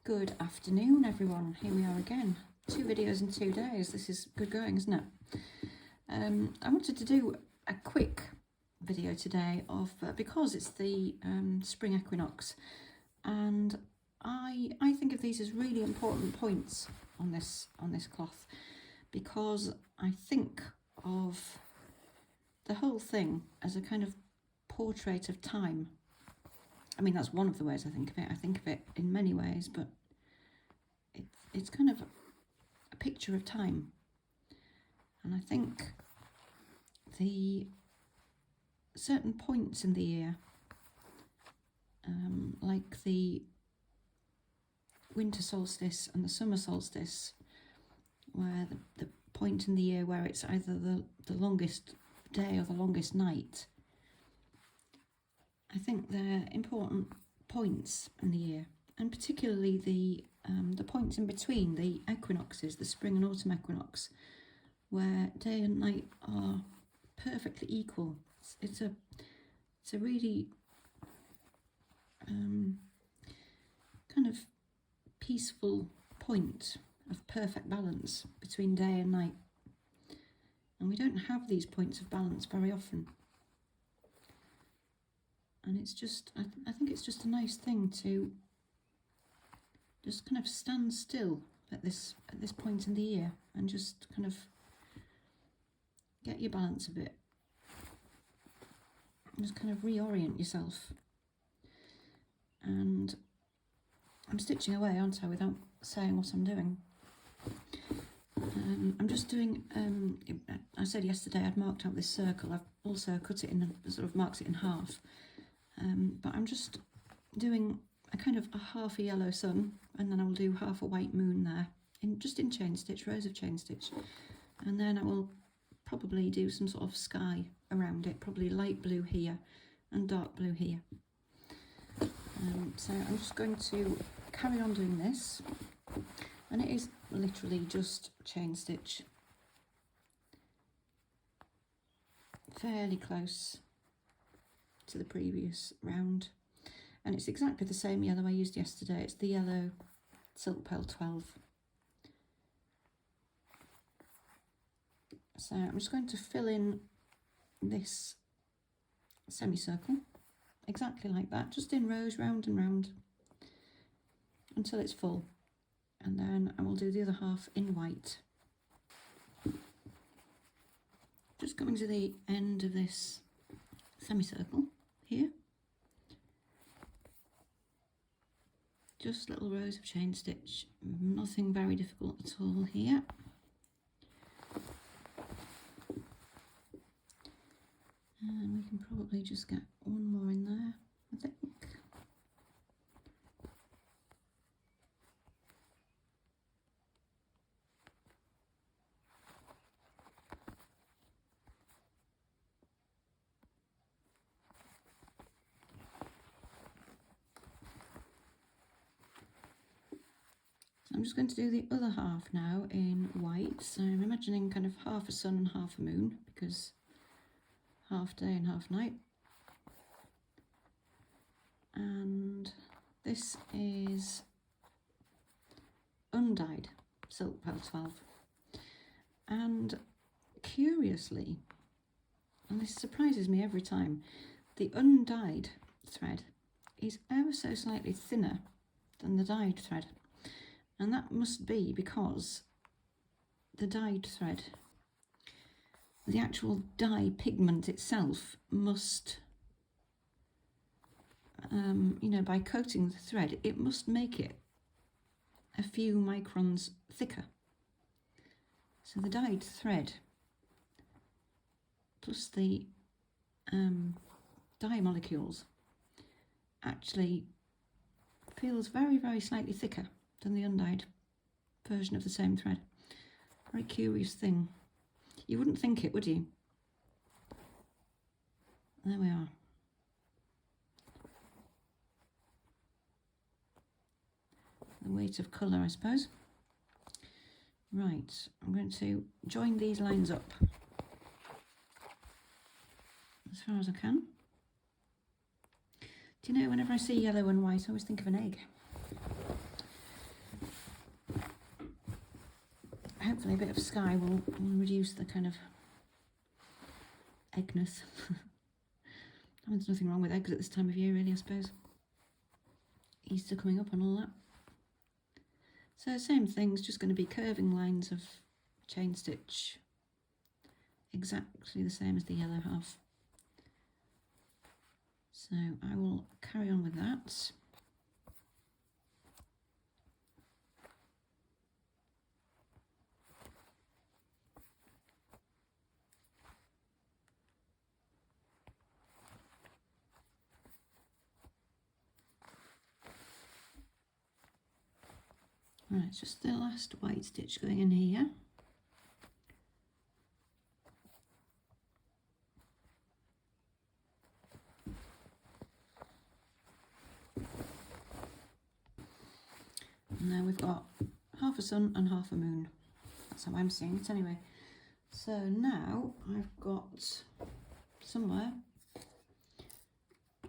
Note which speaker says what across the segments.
Speaker 1: Good afternoon, everyone. Here we are again. 2 videos in 2 days. This is good going, isn't it? I wanted to do a quick video today of because it's the spring equinox, and I think of these as really important points on this cloth, because I think of the whole thing as a kind of portrait of time. I mean, that's one of the ways I think of it. I think of it in many ways, but it's kind of a picture of time. And I think the certain points in the year, like the winter solstice and the summer solstice, where the point in the year where it's either the longest day or the longest night, I think they're important points in the year, and particularly the points in between the equinoxes, the spring and autumn equinox, where day and night are perfectly equal. It's a really kind of peaceful point of perfect balance between day and night, and we don't have these points of balance very often. And it's just, I think it's just a nice thing to just kind of stand still at this point in the year and just kind of get your balance a bit. Just kind of reorient yourself. And I'm stitching away, aren't I, without saying what I'm doing. I'm just doing, I said yesterday I'd marked out this circle. I've also cut it in, sort of marked it in half. But I'm just doing a kind of a half a yellow sun, and then I will do half a white moon there, just in chain stitch, rows of chain stitch. And then I will probably do some sort of sky around it, probably light blue here and dark blue here. So I'm just going to carry on doing this, and it is literally just chain stitch, fairly close to the previous round, and it's exactly the same yellow I used yesterday. It's the yellow Silk Pearl 12. So I'm just going to fill in this semicircle exactly like that, just in rows, round and round, until it's full, and then I will do the other half in white. Just coming to the end of this semicircle here, just little rows of chain stitch, nothing very difficult at all here. And we can probably just get one more in there, I think. I'm just going to do the other half now in white. So I'm imagining kind of half a sun and half a moon, because half day and half night. And this is undyed Silk Pearl 12. And curiously, and this surprises me every time, the undyed thread is ever so slightly thinner than the dyed thread. And that must be because the dyed thread, the actual dye pigment itself must, by coating the thread, it must make it a few microns thicker. So the dyed thread plus the dye molecules actually feels very, very slightly thicker than the undyed version of the same thread. Very curious thing. You wouldn't think it, would you? There we are. The weight of colour, I suppose. Right, I'm going to join these lines up as far as I can. Do you know, whenever I see yellow and white, I always think of an egg. hopefully a bit of sky will reduce the kind of eggness. I mean, there's nothing wrong with eggs at this time of year, really, I suppose. Easter coming up and all that. So same thing's just going to be curving lines of chain stitch, exactly the same as the yellow half. So I will carry on with that. Right, it's just the last white stitch going in here. And now we've got half a sun and half a moon. That's how I'm seeing it anyway. So now I've got somewhere,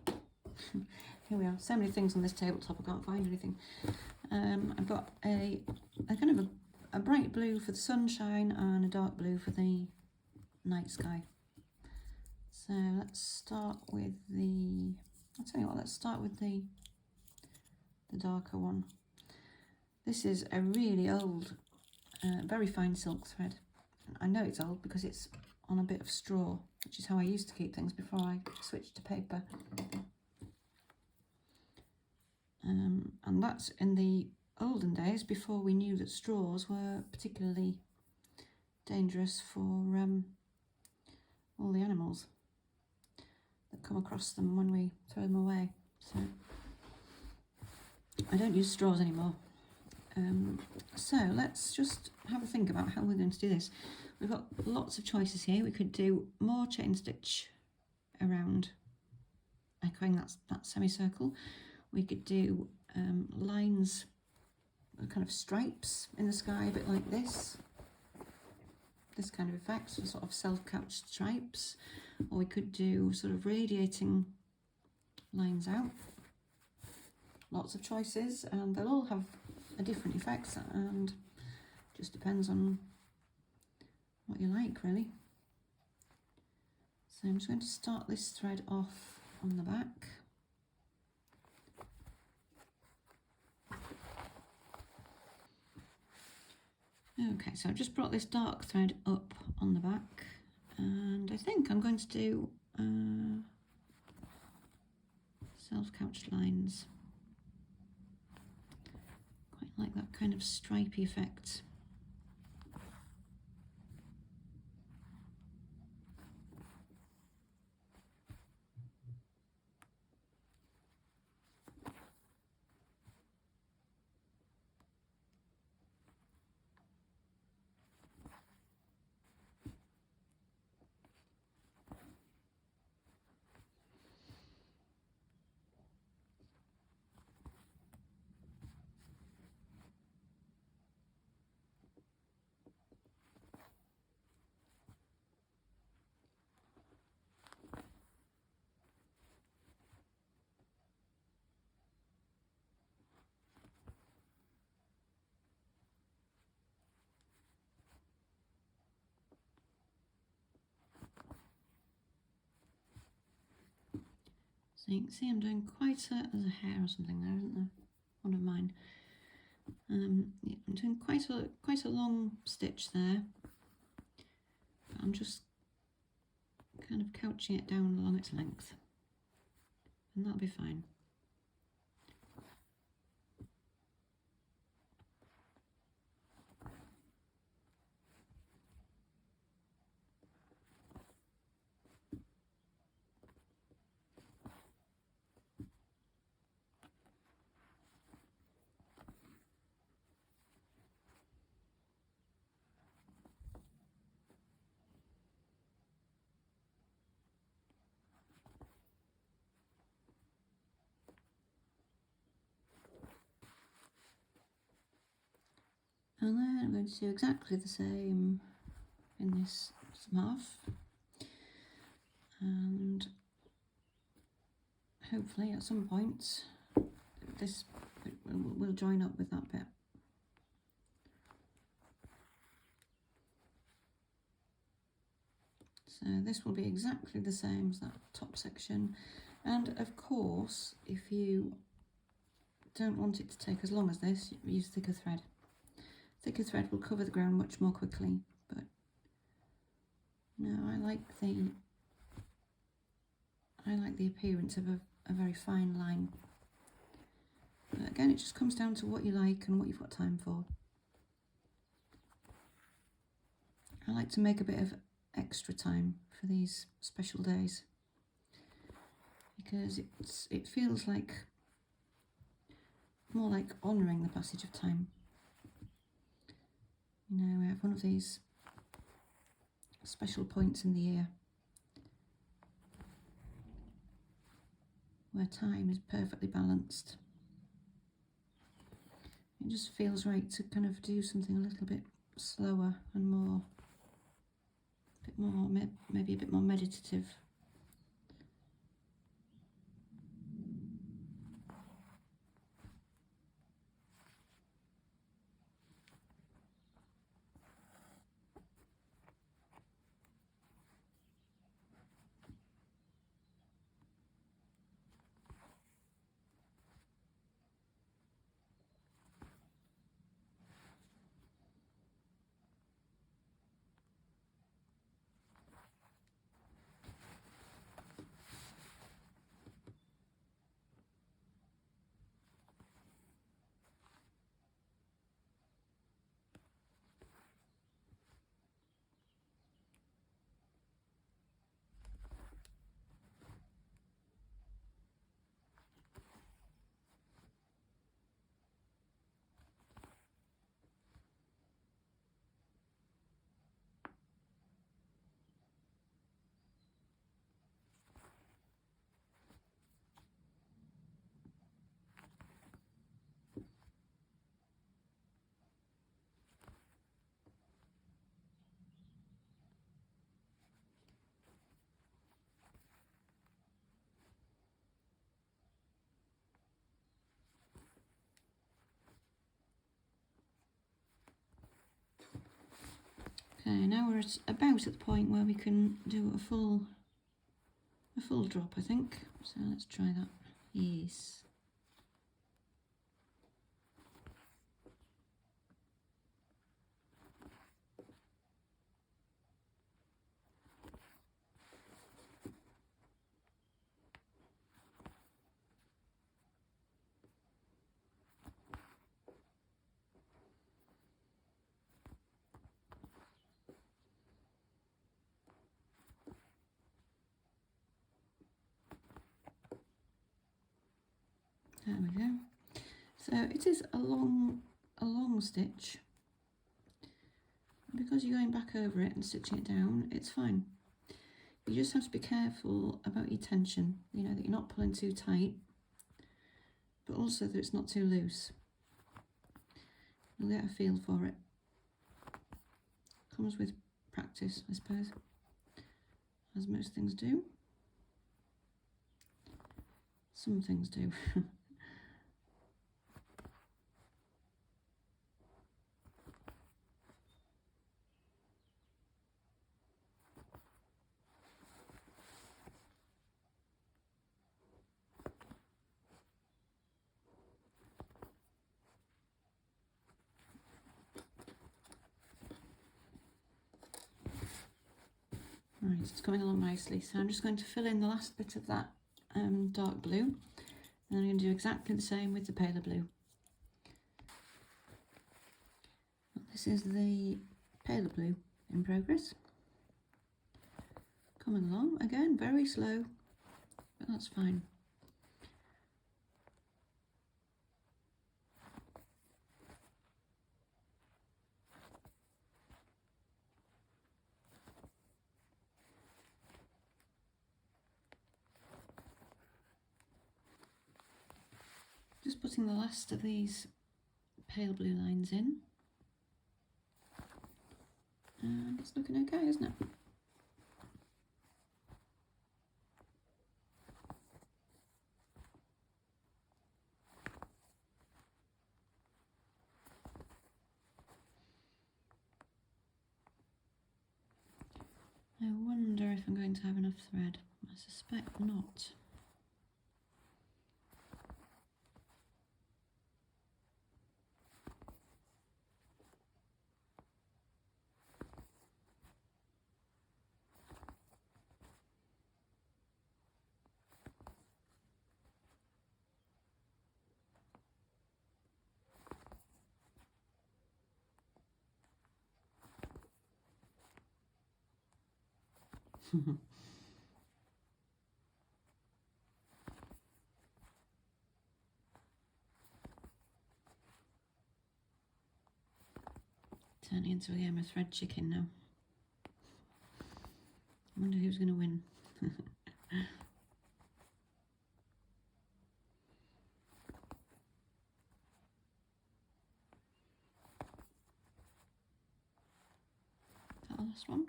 Speaker 1: here we are, so many things on this tabletop I can't find anything. I've got a kind of a bright blue for the sunshine and a dark blue for the night sky. So let's start with the, I'll tell you what, let's start with the darker one. This is a really old, very fine silk thread. I know it's old because it's on a bit of straw, which is how I used to keep things before I switched to paper. And that's in the olden days, before we knew that straws were particularly dangerous for all the animals that come across them when we throw them away. So I don't use straws anymore. So let's just have a think about how we're going to do this. We've got lots of choices here. We could do more chain stitch around echoing that semicircle. We could do lines, kind of stripes in the sky, a bit like this kind of effect, so sort of self-couched stripes. Or we could do sort of radiating lines out. Lots of choices, and they'll all have a different effects, and just depends on what you like, really. So I'm just going to start this thread off on the back. Okay, so I've just brought this dark thread up on the back, and I think I'm going to do self-couched lines. Quite like that kind of stripy effect. So you can see I'm doing quite a, there's a hair or something there, isn't there? One of mine. Yeah, I'm doing quite a long stitch there. But I'm just kind of couching it down along its length, and that'll be fine. And then I'm going to do exactly the same in this half, and hopefully at some point this will join up with that bit. So this will be exactly the same as that top section. And of course, if you don't want it to take as long as this, use thicker thread. Thicker thread will cover the ground much more quickly, but no, I like the appearance of a very fine line. But again, it just comes down to what you like and what you've got time for. I like to make a bit of extra time for these special days because it feels like more like honouring the passage of time. You know, we have one of these special points in the year where time is perfectly balanced. It just feels right to kind of do something a little bit slower and more, maybe a bit more meditative. Okay, now we're about at the point where we can do a full drop, I think. So let's try that. Yes. There we go. So it is a long stitch. Because you're going back over it and stitching it down, it's fine. You just have to be careful about your tension, you know, that you're not pulling too tight, but also that it's not too loose. You'll get a feel for it. Comes with practice, I suppose, as most things do. Some things do. Right, it's coming along nicely, so I'm just going to fill in the last bit of that dark blue, and I'm going to do exactly the same with the paler blue. This is the paler blue in progress. Coming along, again, very slow, but that's fine. Just putting the last of these pale blue lines in, and it's looking okay, isn't it? I wonder I'm going to have enough thread. I suspect not. Turning into a game of thread chicken now. I wonder who's going to win. Is that the last one?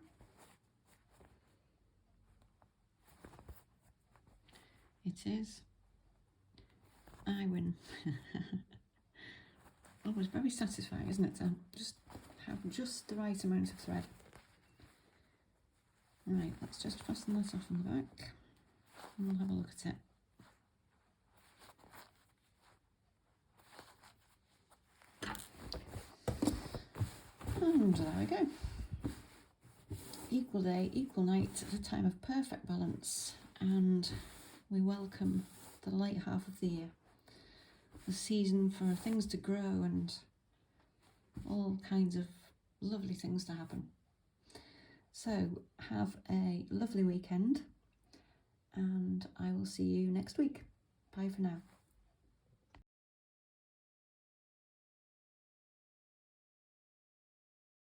Speaker 1: It is. I win. Always very satisfying, isn't it, to just have just the right amount of thread. Right, let's just fasten that off on the back and we'll have a look at it. And there we go. Equal day, equal night at a time of perfect balance, and we welcome the late half of the year. The season for things to grow and all kinds of lovely things to happen. So have a lovely weekend and I will see you next week. Bye for now.